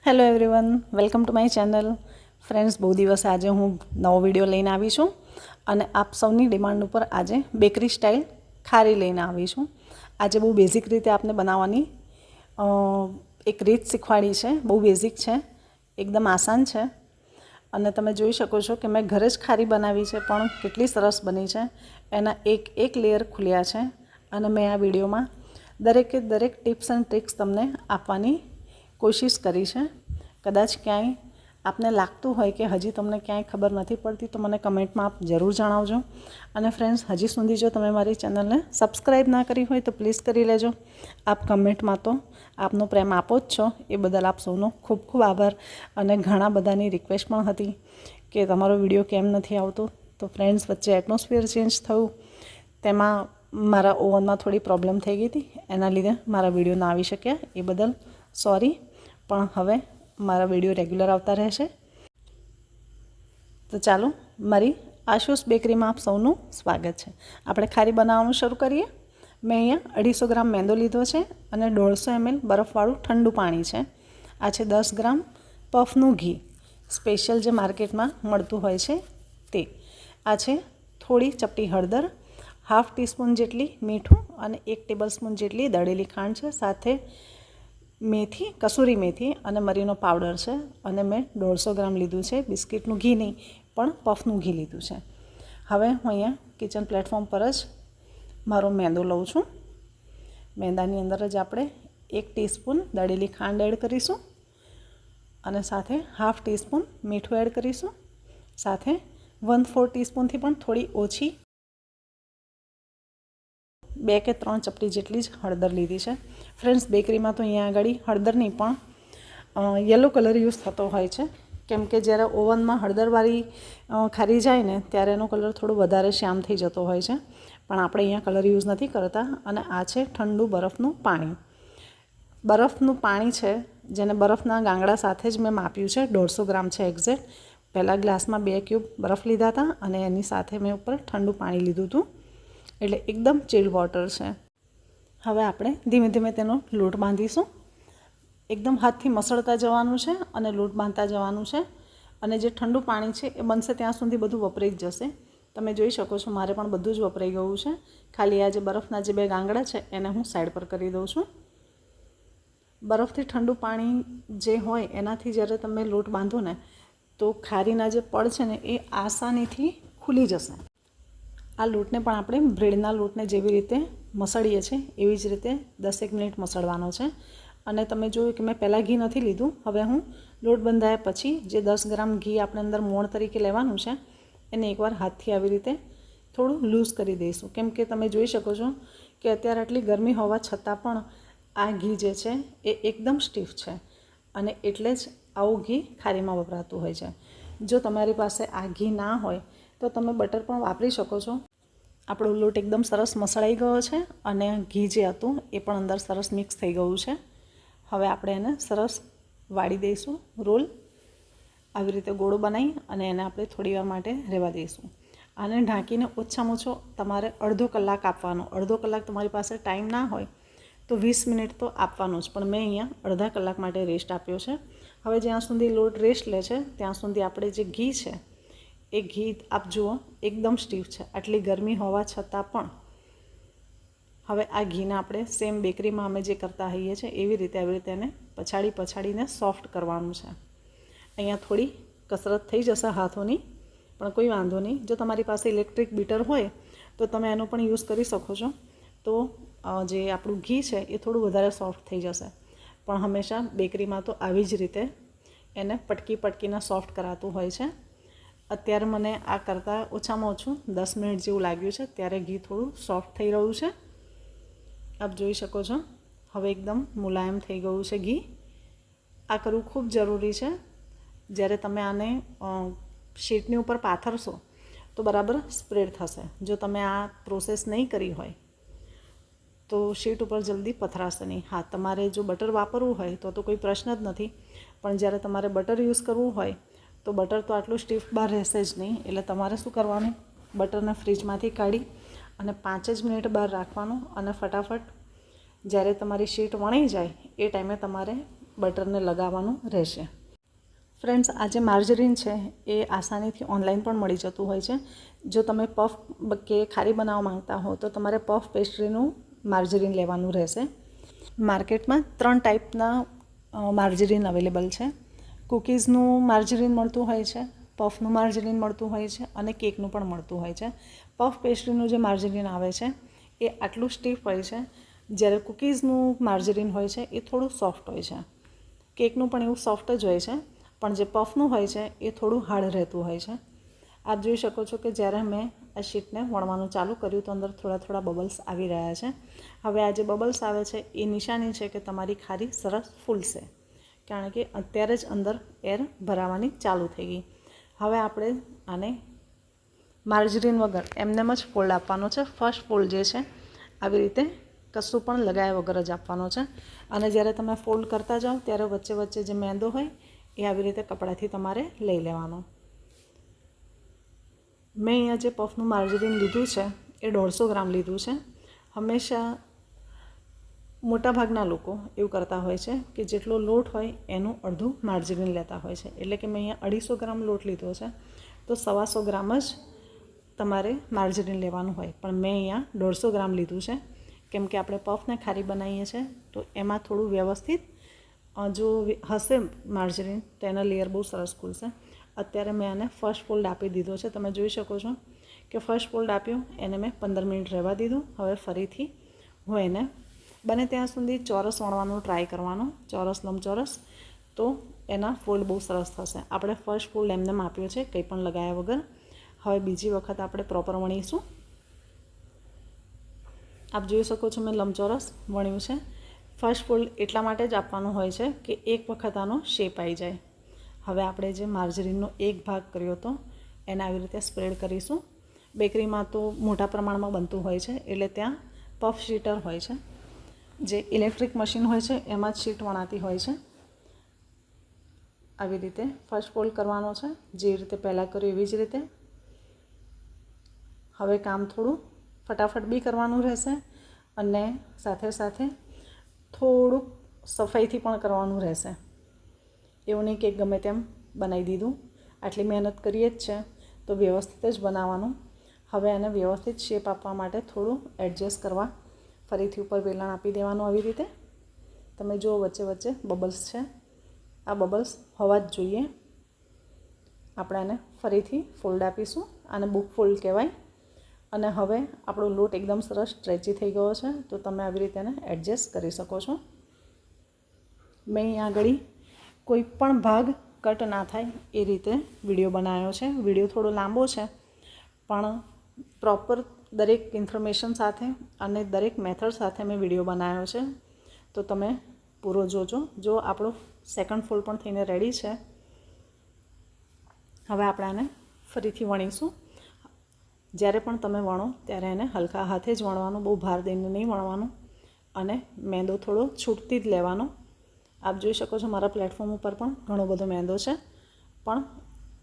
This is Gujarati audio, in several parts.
Hello everyone, welcome to my channel. Friends, બહુ દિવસ આજે હું નવો વિડીયો લઈને આવી છું અને આપ સૌની ડિમાન્ડ ઉપર આજે બેકરી સ્ટાઇલ ખારી લઈને આવી છું. આજે બહુ બેઝિક રીતે આપને બનાવવાની એક રીત શીખવાડી છે. બહુ બેઝિક છે, એકદમ આસાન છે અને તમે જોઈ શકો છો કે મેં ઘરે જ ખારી બનાવી છે, પણ કેટલી સરસ બની છે. એના એક લેયર ખુલ્યા છે અને મેં આ વિડીયોમાં દરેકે દરેક ટિપ્સ એન્ડ ટ્રિક્સ તમને આપવાની કોશિશ કરી છે. કદાચ ક્યાંય આપને લાગતું હોય કે હજી તમને ક્યાંય ખબર નથી પડતી તો મને કમેન્ટમાં આપ જરૂર જણાવજો. અને ફ્રેન્ડ્સ, હજી સુધી જો તમે મારી ચેનલને સબસ્ક્રાઈબ ના કરી હોય તો પ્લીઝ કરી લેજો. આપ કમેન્ટમાં તો આપનો પ્રેમ આપો જ છો, એ બદલ આપ સૌનો ખૂબ ખૂબ આભાર. અને ઘણા બધાની રિક્વેસ્ટ પણ હતી કે તમારો વિડીયો કેમ નથી આવતો. તો ફ્રેન્ડ્સ, વચ્ચે એટમોસ્ફિયર ચેન્જ થયું, તેમાં મારા ઓવનમાં થોડી પ્રોબ્લેમ થઈ ગઈ હતી, એના લીધે મારા વિડીયો ના આવી શક્યા. એ બદલ સોરી, પણ હવે મારા વિડીયો રેગ્યુલર આવતા રહેશે. તો ચાલો, મારી આશુષ બેકરીમાં આપ સૌનું સ્વાગત છે. આપણે ખારી બનાવવાનું શરૂ કરીએ. મેં અહીંયા 250 ગ્રામ મેંદો લીધો છે અને 150 ml બરફવાળું ઠંડુ પાણી છે. આ છે 10 ગ્રામ પફનું ઘી, સ્પેશિયલ જે માર્કેટમાં મળતું હોય છે તે. આ છે થોડી ચપટી હળદર, હાફ ટીસ્પૂન જેટલી મીઠું અને 1 ટેબલ સ્પૂન જેટલી દળેલી ખાંડ છે. સાથે મેથી, કસૂરી મેથી અને મરીનો પાવડર છે. અને મેં 150 ગ્રામ લીધું છે, બિસ્કિટનું ઘી નહીં પણ પફનું ઘી લીધું છે. હવે હું અહીંયા કિચન પ્લેટફોર્મ પર જ મારો મેંદો લઉં છું. મેંદાની અંદર જ આપણે 1 ટીસ્પૂન દળેલી ખાંડ એડ કરીશું અને સાથે હાફ ટીસ્પૂન મીઠું એડ કરીશું. સાથે 1/4 ટીસ્પૂનથી પણ થોડી ઓછી 2 કે 3 ચપટી જેટલી જ હળદર લીધી છે. ફ્રેન્ડ્સ, બેકરીમાં તો અહીંયા આગળ હળદરની પણ યલો કલર યુઝ થતો હોય છે, કેમ કે જ્યારે ઓવનમાં હળદરવાળી ખારી જાય ને ત્યારે એનો કલર થોડો વધારે શ્યામ થઈ જતો હોય છે. પણ આપણે અહીંયા કલર યુઝ નથી કરતા. અને આ છે ઠંડુ બરફનું પાણી. બરફનું પાણી છે, જેને બરફના ગાંગડા સાથે જ મેં માપ્યું છે. 150 ગ્રામ છે એક્ઝેક્ટ. પહેલાં ગ્લાસમાં 2 ક્યુબ બરફ લીધા હતા અને એની સાથે મેં ઉપર ઠંડુ પાણી લીધું હતું, એટલે એકદમ ચિલ વોટર છે. હવે આપણે ધીમે ધીમે તેનો લોટ બાંધીશું. એકદમ હાથથી મસળતા જવાનું છે અને લોટ બાંધતા જવાનું છે. અને જે ઠંડુ પાણી છે એ બનશે ત્યાં સુધી બધું વપરાઈ જ જશે. તમે જોઈ શકો છો, મારે પણ બધું જ વપરાઈ ગયું છે. ખાલી આ જે બરફના જે 2 ગાંગડા છે એને હું સાઈડ પર કરી દઉં છું. બરફથી ઠંડુ પાણી જે હોય એનાથી જ્યારે તમે લોટ બાંધો ને તો ખારીના જે પડ છે ને એ આસાનીથી ખુલી જશે. આ લોટને પણ આપણે બ્રેડના લોટને જેવી રીતે મસળીએ છીએ એવી જ રીતે 10 મિનિટ મસળવાનો છે. અને તમે જોયું કે મેં પહેલાં ઘી નથી લીધું. હવે હું લોટ બંધાયા પછી જે 10 ગ્રામ ઘી આપણે અંદર મોણ તરીકે લેવાનું છે એને એકવાર હાથથી આવી રીતે થોડું લૂઝ કરી દઈશું. કેમ કે તમે જોઈ શકો છો કે અત્યારે આટલી ગરમી હોવા છતાં પણ આ ઘી જે છે એ એકદમ સ્ટીફ છે અને એટલે જ આવું ઘી ખારીમાં વપરાતું હોય છે. જો તમારી પાસે આ ઘી ના હોય તો તમે બટર પણ વાપરી શકો છો. આપણો લોટ એકદમ સરસ મસળાઈ ગયો છે અને ઘી જે હતું એ પણ અંદર સરસ મિક્સ થઈ ગયું છે. હવે આપણે એને સરસ વાળી દઈશું રોલ. આવી રીતે ગોળો બનાવી અને એને આપણે થોડીવાર માટે રહેવા દઈશું. આને ઢાંકીને ઓછામાં ઓછો તમારે અડધો કલાક આપવાનો. અડધો કલાક તમારી પાસે ટાઈમ ના હોય તો 20 મિનિટ તો આપવાનું જ, પણ મેં અહીંયા અડધા કલાક માટે રેસ્ટ આપ્યો છે. હવે જ્યાં સુધી લોટ રેસ્ટ લે છે ત્યાં સુધી આપણે જે ઘી છે એ ઘી આપ જુઓ એકદમ સ્ટીફ છે, આટલી ગરમી હોવા છતાં પણ. હવે આ ઘીને આપણે સેમ બેકરીમાં અમે જે કરતા હોઈએ છીએ એવી રીતે આવી રીતે એને પછાડીને સોફ્ટ કરવાનું છે. અહીંયા થોડી કસરત થઈ જશે હાથોની, પણ કોઈ વાંધો નહીં. જો તમારી પાસે ઇલેક્ટ્રિક બીટર હોય તો તમે એનો પણ યુઝ કરી શકો છો. તો જે આપણું ઘી છે એ થોડું વધારે સોફ્ટ થઈ જશે. પણ હંમેશા બેકરીમાં તો આવી જ રીતે એને પટકીને સોફ્ટ કરાતું હોય છે. અત્યારે મને આ કરતાં ઓછામાં ઓછું 10 મિનિટ જેવું લાગ્યું છે, ત્યારે ઘી થોડું સોફ્ટ થઈ રહ્યું છે. આપ જોઈ શકો છો હવે એકદમ મુલાયમ થઈ ગયું છે ઘી. આ કરવું ખૂબ જરૂરી છે. જ્યારે તમે આને શીટની ઉપર પાથરશો તો બરાબર સ્પ્રેડ થશે. જો તમે આ પ્રોસેસ નહીં કરી હોય તો શીટ ઉપર જલ્દી પથરાશે નહીં. હા, તમારે જો બટર વાપરવું હોય તો કોઈ પ્રશ્ન જ નથી, પણ જ્યારે તમારે બટર યુઝ કરવું હોય તો બટર તો આટલું સ્ટીફ બહાર રહેશે જ નહીં. એટલે તમારે શું કરવાનું, બટરને ફ્રીજમાંથી કાઢી અને 5 જ મિનિટ બહાર રાખવાનું અને ફટાફટ જ્યારે તમારી શીટ વણાઈ જાય એ ટાઈમે તમારે બટરને લગાવવાનું રહેશે. ફ્રેન્ડ્સ, આ જે માર્જરીન છે એ આસાનીથી ઓનલાઈન પણ મળી જતું હોય છે. જો તમે પફ કે ખારી બનાવવા માંગતા હો તો તમારે પફ પેસ્ટ્રીનું માર્જરીન લેવાનું રહેશે. માર્કેટમાં 3 ટાઈપના માર્જરીન અવેલેબલ છે. કૂકીઝનું માર્જરીન મળતું હોય છે, પફનું માર્જરીન મળતું હોય છે અને કેકનું પણ મળતું હોય છે. પફ પેસ્ટ્રીનું જે માર્જરીન આવે છે એ આટલું સ્ટીફ હોય છે, જ્યારે કૂકીઝનું માર્જરીન હોય છે એ થોડું સોફ્ટ હોય છે. કેકનું પણ એવું સોફ્ટ જ હોય છે, પણ જે પફનું હોય છે એ થોડું હાર્ડ રહેતું હોય છે. આપ જોઈ શકો છો કે જ્યારે મેં આ શીટને વણવાનું ચાલુ કર્યું તો અંદર થોડા થોડા બબલ્સ આવી રહ્યા છે. હવે આ જે બબલ્સ આવે છે એ નિશાની છે કે તમારી ખારી સરસ ફૂલશે, કારણ કે અત્યારે જ અંદર એર ભરાવાની ચાલુ થઈ ગઈ. હવે આપણે આને માર્જરીન વગર એમનેમ જ ફોલ્ડ આપવાનો છે. ફર્સ્ટ ફોલ્ડ જે છે આવી રીતે કશું પણ લગાવ્યા વગર જ આપવાનો છે. અને જ્યારે તમે ફોલ્ડ કરતા જાઓ ત્યારે વચ્ચે વચ્ચે જે મેંદો હોય એ આવી રીતે કપડાથી તમારે લઈ લેવાનો. મેં અહીંયા જે પફનું માર્જરીન લીધું છે એ 150 ગ્રામ લીધું છે. હંમેશા મોટાભાગના લોકો એવું કરતા હોય છે કે જેટલો લોટ હોય એનું અડધું માર્જરીન લેતા હોય છે. એટલે કે મેં અહીંયા 250 ગ્રામ લોટ લીધો છે, તો 125 ગ્રામ જ તમારે માર્જરીન લેવાનું હોય. પણ મેં અહીંયા 150 ગ્રામ લીધું છે, કેમ કે આપણે પફને ખારી બનાવીએ છીએ તો એમાં થોડું વ્યવસ્થિત જો હશે માર્જરીન તો એના લેયર બહુ સરસ ખુલશે. અત્યારે મેં આને ફર્સ્ટ ફોલ્ડ આપી દીધો છે. તમે જોઈ શકો છો કે ફર્સ્ટ ફોલ્ડ આપ્યો, એને મેં 15 મિનિટ રહેવા દીધું. હવે ફરીથી હું એને બને ત્યાં સુધી ચોરસ વણવાનું ટ્રાય કરવાનું, ચોરસ લંબચોરસ, તો એના ફોલ્ડ બહુ સરસ થશે. આપણે ફર્સ્ટ ફોલ્ડ એમને આપ્યો છે કંઈ પણ લગાવ્યા વગર. હવે બીજી વખત આપણે પ્રોપર વણીશું. આપ જોઈ શકો છો મેં લંબચોરસ વણ્યું છે. ફર્સ્ટ ફોલ્ડ એટલા માટે જ આપવાનું હોય છે કે એક વખત આનો શેપ આવી જાય. હવે આપણે જે માર્જરીનનો એક ભાગ કર્યો હતો એને આવી રીતે સ્પ્રેડ કરીશું. બેકરીમાં તો મોટા પ્રમાણમાં બનતું હોય છે, એટલે ત્યાં પફ શીટર હોય છે, જે ઇલેક્ટ્રિક મશીન હોય છે એમાં જ શીટ વણાતી હોય છે. આવી રીતે ફર્સ્ટ ફોલ્ડ કરવાનો છે, જે રીતે પહેલાં કર્યું એવી જ રીતે. હવે કામ થોડું ફટાફટ બી કરવાનું રહેશે અને સાથે સાથે થોડુંક સફાઈથી પણ કરવાનું રહેશે. એવું નહીં કે ગમે તેમ બનાવી દીધું. આટલી મહેનત કરીએ જ છે તો વ્યવસ્થિત જ બનાવવાનું. હવે એને વ્યવસ્થિત શેપ આપવા માટે થોડું એડજસ્ટ કરવા ફરીથી ઉપર વેલણ આપી દેવાનું. આવી રીતે તમે જુઓ વચ્ચે વચ્ચે બબલ્સ છે, આ બબલ્સ હોવા જ જોઈએ. આપણે આને ફરીથી ફોલ્ડ આપીશું. આને બુક ફોલ્ડ કહેવાય. અને હવે આપણો લોટ એકદમ સરસ સ્ટ્રેચી થઈ ગયો છે, તો તમે આવી રીતે એને એડજસ્ટ કરી શકો છો. મેં અહીંયા આગળ કોઈ પણ ભાગ કટ ના થાય એ રીતે વિડીયો બનાવ્યો છે. વિડીયો થોડો લાંબો છે, પણ પ્રોપર દરેક ઇન્ફોર્મેશન સાથે અને દરેક મેથડ સાથે મેં વિડીયો બનાવ્યો છે, તો તમે પૂરો જોજો. જો આપણો સેકન્ડ ફોલ્ડ પણ થઈને રેડી છે. હવે આપણે આને ફરીથી વણીશું. જ્યારે પણ તમે વણો ત્યારે એને હલકા હાથે જ વણવાનું, બહુ ભાર દઈને નહીં વણવાનું. અને મેંદો થોડો છૂટથી જ લેવાનો. આપ જોઈ શકો છો મારા પ્લેટફોર્મ ઉપર પણ ઘણો બધો મેંદો છે, પણ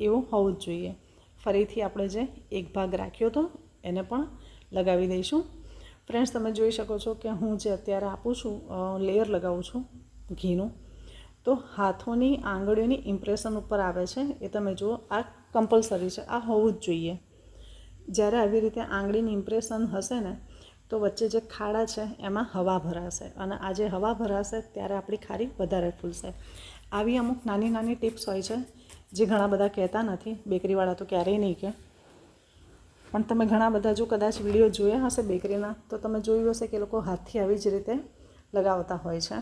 એવું હોવું જ જોઈએ. ફરીથી આપણે જે એક ભાગ રાખ્યો હતો એને પણ લગાવી દઈશું. ફ્રેન્ડ્સ, તમે જોઈ શકો છો કે હું જે અત્યારે આપું છું, લેયર લગાવું છું ઘીનું, તો હાથોની આંગળીઓની ઇમ્પ્રેશન ઉપર આવે છે. એ તમે જુઓ, આ કમ્પલસરી છે, આ હોવું જ જોઈએ. જ્યારે આવી રીતે આંગળીની ઇમ્પ્રેશન હશે ને તો વચ્ચે જે ખાડા છે એમાં હવા ભરાશે, અને આ જે હવા ભરાશે ત્યારે આપણી ખારી વધારે ફૂલશે. આવી અમુક નાની નાની ટિપ્સ હોય છે જે ઘણા બધા કહેતા નથી. બેકરીવાળા તો ક્યારેય નહીં કહે, પણ તમે ઘણા બધા જો કદાચ વિડીયો જોયા હશે બેકરીના, તો તમે જોયું હશે કે લોકો હાથથી આવી જ રીતે લગાવતા હોય છે.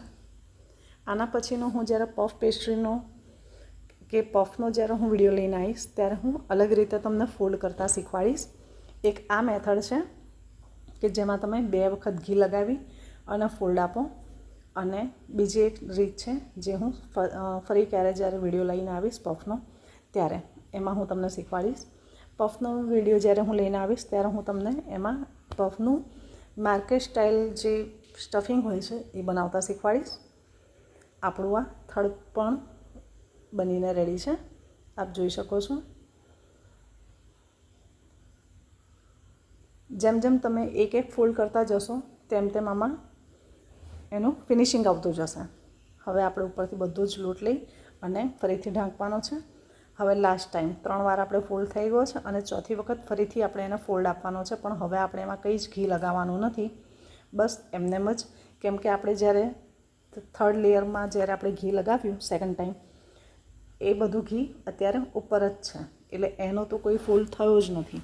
આના પછીનો હું જ્યારે પફ પેસ્ટ્રીનો કે પફનો જ્યારે હું વિડીયો લઈને આવીશ ત્યારે હું અલગ રીતે તમને ફોલ્ડ કરતાં શીખવાડીશ. એક આ મેથડ છે કે જેમાં તમે 2 વખત ઘી લગાવી અને ફોલ્ડ આપો, અને બીજી એક રીત છે જે હું ફરી ક્યારે જ્યારે વિડીયો લઈને આવીશ પફનો ત્યારે એમાં હું તમને શીખવાડીશ. પફનો વિડીયો જ્યારે હું લઈને આવીશ ત્યારે હું તમને એમાં પફનું માર્કેટ સ્ટાઇલ જે સ્ટફિંગ હોય છે એ બનાવતા શીખવાડીશ. આપણું આ થર્ડ પણ બનીને રેડી છે, આપ જોઈ શકો છો. જેમ જેમ તમે એક એક ફોલ્ડ કરતા જશો તેમ તેમ આમાં એનું ફિનિશિંગ આવતું જશે. હવે આપણે ઉપરથી બધો જ લોટ લઈ અને ફરીથી ઢાંકવાનો છે. હવે લાસ્ટ ટાઈમ 3 વાર આપણે ફોલ્ડ થઈ ગયો છે અને ચોથી વખત ફરીથી આપણે એને ફોલ્ડ આપવાનો છે. પણ હવે આપણે એમાં કંઈ જ ઘી લગાવવાનું નથી, બસ એમનેમ જ. કેમ કે આપણે જ્યારે થર્ડ લેયરમાં જ્યારે આપણે ઘી લગાવ્યું સેકન્ડ ટાઈમ, એ બધું ઘી અત્યારે ઉપર જ છે, એટલે એનો તો કોઈ ફોલ્ડ થયો જ નથી.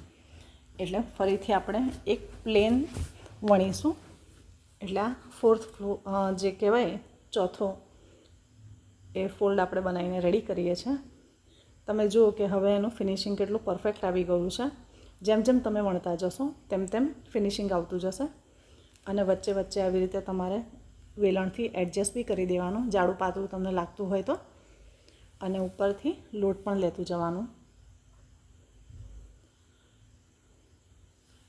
એટલે ફરીથી આપણે એક પ્લેન વણીશું. એટલે આ ફોર્થ જે કહેવાય ચોથો એ ફોલ્ડ આપણે બનાવીને રેડી કરીએ છીએ. તમે જુઓ કે હવે એનું ફિનિશિંગ કેટલું પરફેક્ટ આવી ગયું છે. જેમ જેમ તમે વણતા જશો તેમ તેમ ફિનિશિંગ આવતું જશે. અને વચ્ચે વચ્ચે આવી રીતે તમારે વેલણથી એડજસ્ટ બી કરી દેવાનું, જાડું પાતળું તમને લાગતું હોય તો. અને ઉપરથી લોટ પણ લેતું જવાનું.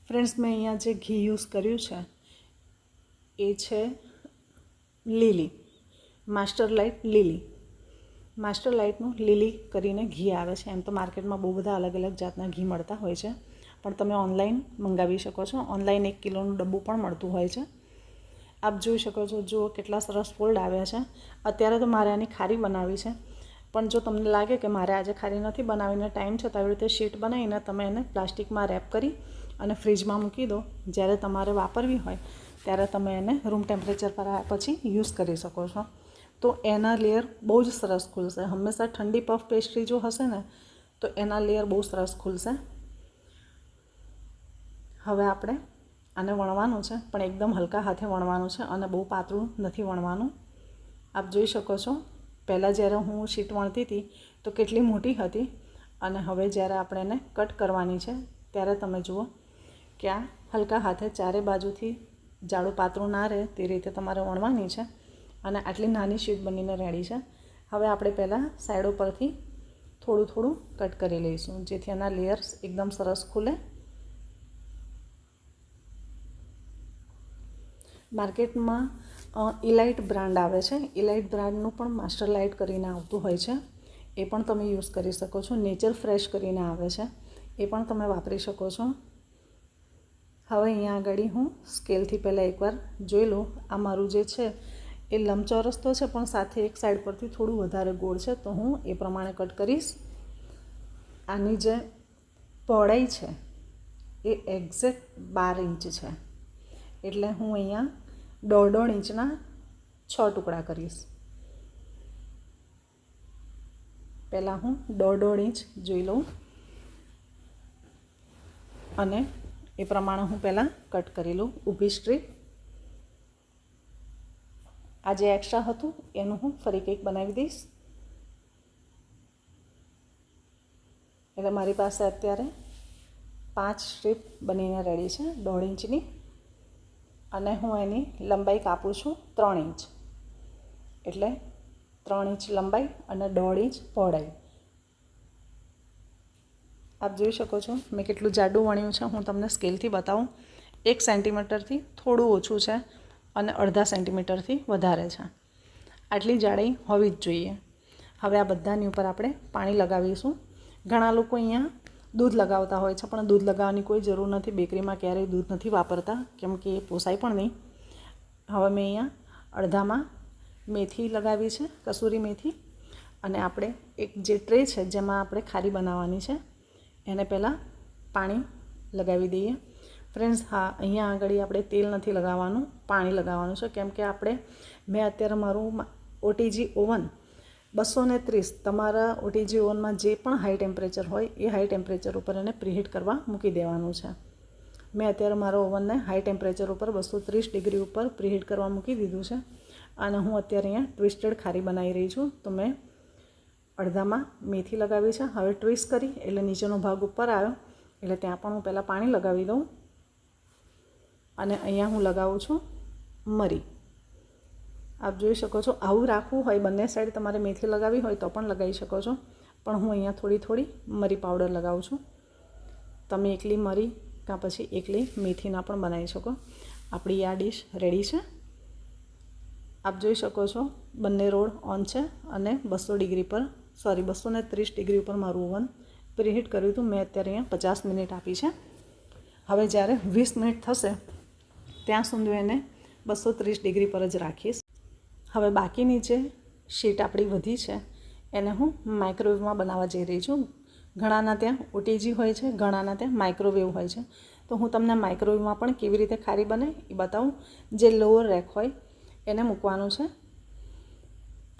ફ્રેન્ડ્સ, મેં અહીંયા જે ઘી યુઝ કર્યું છે એ છે લીલી, માસ્ટર લાઇટ લીલી. માસ્ટર લાઇટનું લીલી કરીને ઘી આવે છે. એમ તો માર્કેટમાં બહુ બધા અલગ અલગ જાતના ઘી મળતા હોય છે, પણ તમે ઓનલાઈન મંગાવી શકો છો. ઓનલાઈન 1 કિલોનું ડબ્બું પણ મળતું હોય છે. આપ જોઈ શકો છો, જુઓ કેટલા સરસ ફોલ્ડ આવ્યા છે. અત્યારે તો મારે આની ખારી બનાવી છે, પણ જો તમને લાગે કે મારે આજે ખારી નથી બનાવીને ટાઈમ છે, તો આવી રીતે શીટ બનાવીને તમે એને પ્લાસ્ટિકમાં રેપ કરી અને ફ્રીજમાં મૂકી દો. જ્યારે તમારે વાપરવી હોય ત્યારે તમે એને રૂમ ટેમ્પરેચર પર આવ્યા પછી યુઝ કરી શકો છો. તો એના લેયર બહુ જ સરસ ખુલશે. હંમેશા ઠંડી પફ પેસ્ટ્રી જો હશે ને તો એના લેયર બહુ સરસ ખુલશે. હવે આપણે આને વણવાનું છે, પણ એકદમ હલકા હાથે વણવાનું છે અને બહુ પાતળું નથી વણવાનું. આપ જોઈ શકો છો, પહેલાં જ્યારે હું શીટ વણતી હતી તો કેટલી મોટી હતી, અને હવે જ્યારે આપણે એને કટ કરવાની છે ત્યારે તમે જુઓ કે આ હલકા હાથે ચારે બાજુથી જાડું પાતળું ના રહે તે રીતે તમારે વણવાની છે. અને આટલી નાની શીટ બનીને રેડી છે. હવે આપણે પહેલાં સાઈડો પરથી થોડું થોડું કટ કરી લઈશું, જેથી એના લેયર્સ એકદમ સરસ ખુલે. માર્કેટમાં ઇલાઇટ બ્રાન્ડ આવે છે. ઇલાઇટ બ્રાન્ડનું પણ માસ્ટર લાઇટ કરીને આવતું હોય છે, એ પણ તમે યુઝ કરી શકો છો. નેચર ફ્રેશ કરીને આવે છે, એ પણ તમે વાપરી શકો છો. હવે અહીંયા આગળ હું સ્કેલથી પહેલાં એકવાર જોઈ લઉં. આ મારું જે છે એ લંબચોરસ તો છે, પણ સાથે એક સાઈડ પરથી થોડું વધારે ગોળ છે, તો હું એ પ્રમાણે કટ કરીશ. આની જે પહોળાઈ છે એ એક્ઝેક્ટ 12 ઇંચ છે, એટલે હું અહીંયા 1.5 ઇંચના 6 ટુકડા કરીશ. પહેલાં હું 1.5 ઇંચ જોઈ લઉં અને એ પ્રમાણે હું પહેલાં કટ કરી લઉં ઊભી સ્ટ્રીપ. આ જે એક્સ્ટ્રા હતું એનું હું ફરી કંઈક બનાવી દઈશ. એટલે મારી પાસે અત્યારે 5 સ્ટ્રીપ બનીને રેડી છે 1.5 ઇંચની, અને હું એની લંબાઈ કાપું છું 3 ઇંચ. એટલે 3 ઇંચ લંબાઈ અને 1.5 ઇંચ પહોળાઈ. આપ જોઈ શકો છો મેં કેટલું જાડું વણ્યું છે. હું તમને સ્કેલથી બતાવું. 1 સેન્ટીમીટરથી થોડું ઓછું છે અને 0.5 સેન્ટીમીટરથી વધારે છે. આટલી જાડાઈ હોવી જ જોઈએ. હવે આ બધાની ઉપર આપણે પાણી લગાવીશું. ઘણા લોકો અહીંયા દૂધ લગાવતા હોય છે, પણ દૂધ લગાવવાની કોઈ જરૂર નથી. બેકરીમાં ક્યારેય દૂધ નથી વાપરતા, કેમ કે એ પોસાય પણ નહીં. હવે મેં અહીંયા અડધામાં મેથી લગાવી છે, કસૂરી મેથી. અને આપણે એક જે ટ્રે છે જેમાં આપણે ખારી બનાવવાની છે એને પહેલાં પાણી લગાવી દઈએ. ફ્રેન્ડ્સ, હા, અહીંયા આગળ આપણે તેલ નથી લગાવવાનું, પાણી લગાવવાનું છે. કેમ કે મેં અત્યારે મારું ઓટીજી ઓવન 230, તમારા ઓટીજી ઓવનમાં જે પણ હાઈ ટેમ્પરેચર હોય એ હાઈ ટેમ્પરેચર ઉપર એને પ્રીહીટ કરવા મૂકી દેવાનું છે. મેં અત્યારે મારો ઓવનને હાઈ ટેમ્પરેચર ઉપર 230 ડિગ્રી ઉપર પ્રીહીટ કરવા મૂકી દીધું છે. અને હું અત્યારે અહીંયા ટ્વિસ્ટેડ ખારી બનાવી રહી છું. તો મેં અડધામાં મેથી લગાવી છે. હવે ટ્વિસ્ટ કરી એટલે નીચેનો ભાગ ઉપર આવ્યો, એટલે ત્યાં પણ હું પહેલાં પાણી લગાવી દઉં. અને અહીંયા હું લગાવું છું મરી. આપ જોઈ શકો છો, આવું રાખવું હોય બંને સાઈડ તમારે મેથી લગાવી હોય તો પણ લગાવી શકો છો, પણ હું અહીંયા થોડી થોડી મરી પાવડર લગાવું છું. તમે એકલી મરી કાં પછી એકલી મેથીના પણ બનાવી શકો. આપણી આ ડીશ રેડી છે. આપ જોઈ શકો છો બંને રોડ ઓન છે અને 230 ડિગ્રી ઉપર મારું ઓવન પ્રીહીટ કર્યું હતું. મેં અત્યારે અહીંયા 50 મિનિટ આપી છે. હવે જ્યારે 20 મિનિટ થશે ત્યાં સુધી એને 230 ડિગ્રી પર જ રાખીશ. હવે બાકીની જે શીટ આપણી વધી છે એને હું માઇક્રોવેવમાં બનાવવા જઈ રહી છું. ઘણાના ત્યાં ઓટીજી હોય છે, ઘણાના ત્યાં માઇક્રોવેવ હોય છે. તો હું તમને માઇક્રોવેવમાં પણ કેવી રીતે ખારી બને એ બતાવું. જે લોઅર રેક હોય એને મૂકવાનું છે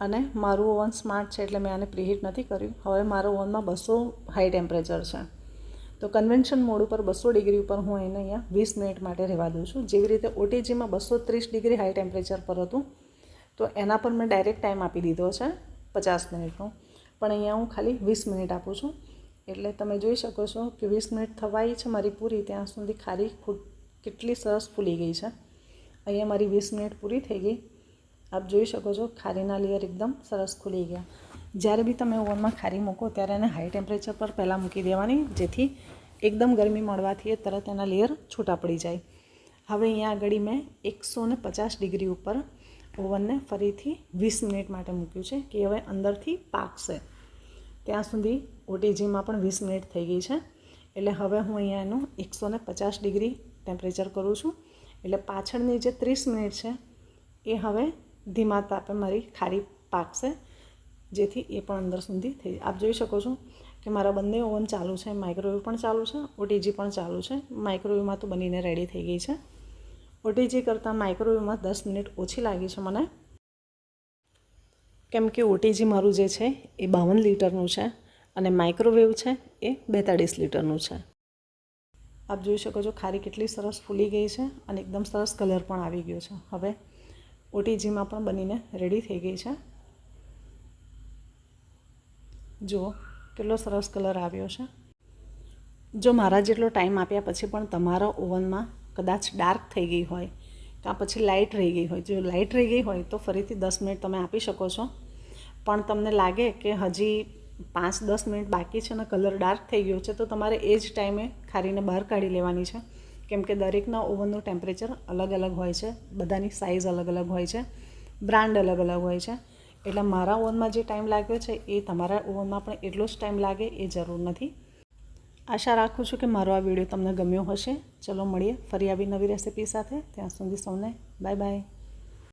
અને મારું ઓવન સ્માર્ટ છે એટલે મેં આને પ્રીહીટ નથી કર્યું. હવે મારા ઓવનમાં 200 હાઈ ટેમ્પરેચર છે. તો કન્વેન્શન મોડ ઉપર 200 ડિગ્રી ઉપર હું એને અહીંયા 20 મિનિટ માટે રહેવા દઉં છું. જેવી રીતે ઓટીજીમાં 230 ડિગ્રી હાઈ ટેમ્પરેચર પર હતું તો એના પર મેં ડાયરેક્ટ ટાઈમ આપી દીધો છે 50 મિનિટનો, પણ અહીંયા હું ખાલી 20 મિનિટ આપું છું. એટલે તમે જોઈ શકો છો કે 20 મિનિટ થવાઈ છે મારી પૂરી, ત્યાં સુધી ખારી કેટલી સરસ ફૂલી ગઈ છે. અહીંયા મારી 20 મિનિટ પૂરી થઈ ગઈ. આપ જોઈ શકો છો ખારીના લેયર એકદમ સરસ ખુલી ગયા. જ્યારે બી તમે ઓવનમાં ખારી મૂકો ત્યારે એને હાઈ ટેમ્પરેચર પર પહેલાં મૂકી દેવાની, જેથી એકદમ ગરમી મળવાથી એ તરત એના લેયર છૂટા પડી જાય. હવે અહીંયા આગળ મેં 150 ડિગ્રી ઉપર ઓવનને ફરીથી 20 મિનિટ માટે મૂક્યું છે કે હવે અંદરથી પાકશે. ત્યાં સુધી ઓટીજીમાં પણ 20 મિનિટ થઈ ગઈ છે. એટલે હવે હું અહીંયા એનું 150 ડિગ્રી ટેમ્પરેચર કરું છું. એટલે પાછળની જે 30 મિનિટ છે એ હવે ધીમા તાપે મારી ખારી પાકશે, જેથી એ પણ અંદર સુધી થઈ. આપ જોઈ શકો છો કે મારા બંને ઓવન ચાલુ છે, માઇક્રોવેવ પણ ચાલુ છે, ઓટીજી પણ ચાલુ છે. માઇક્રોવેવમાં તો બનીને રેડી થઈ ગઈ છે. ઓટીજી કરતાં માઇક્રોવેવમાં 10 મિનિટ ઓછી લાગી છે મને, કેમ કે ઓટીજી મારું જે છે એ 52 લીટરનું છે અને માઇક્રોવેવ છે એ 42 લીટરનું છે. આપ જોઈ શકો છો ખારી કેટલી સરસ ફૂલી ગઈ છે અને એકદમ સરસ કલર પણ આવી ગયો છે. હવે ઓટીજીમાં પણ બનીને રેડી થઈ ગઈ છે. જુઓ કેટલો સરસ કલર આવ્યો છે. જો મારા જેટલો ટાઈમ આપ્યા પછી પણ તમારા ઓવનમાં કદાચ ડાર્ક થઈ ગઈ હોય કાં પછી લાઇટ રહી ગઈ હોય, જો લાઇટ રહી ગઈ હોય તો ફરીથી 10 મિનિટ તમે આપી શકો છો. પણ તમને લાગે કે હજી 5-10 મિનિટ બાકી છે અને કલર ડાર્ક થઈ ગયો છે તો તમારે એ જ ટાઈમે ખારીને બહાર કાઢી લેવાની છે, કેમ કે દરેકના ઓવનનું ટેમ્પરેચર અલગ અલગ હોય છે, બધાની સાઇઝ અલગ અલગ હોય છે, બ્રાન્ડ અલગ અલગ હોય છે. એટલે મારા ઓવનમાં જે ટાઈમ લાગ્યો છે એ તમારા ઓવનમાં પણ એટલો જ ટાઈમ લાગે એ જરૂર નથી. આશા રાખું છું કે મારો આ વિડીયો તમને ગમ્યો હશે. ચલો મળીએ ફરી આવી નવી રેસિપી સાથે. ત્યાં સુધી સૌને બાય બાય.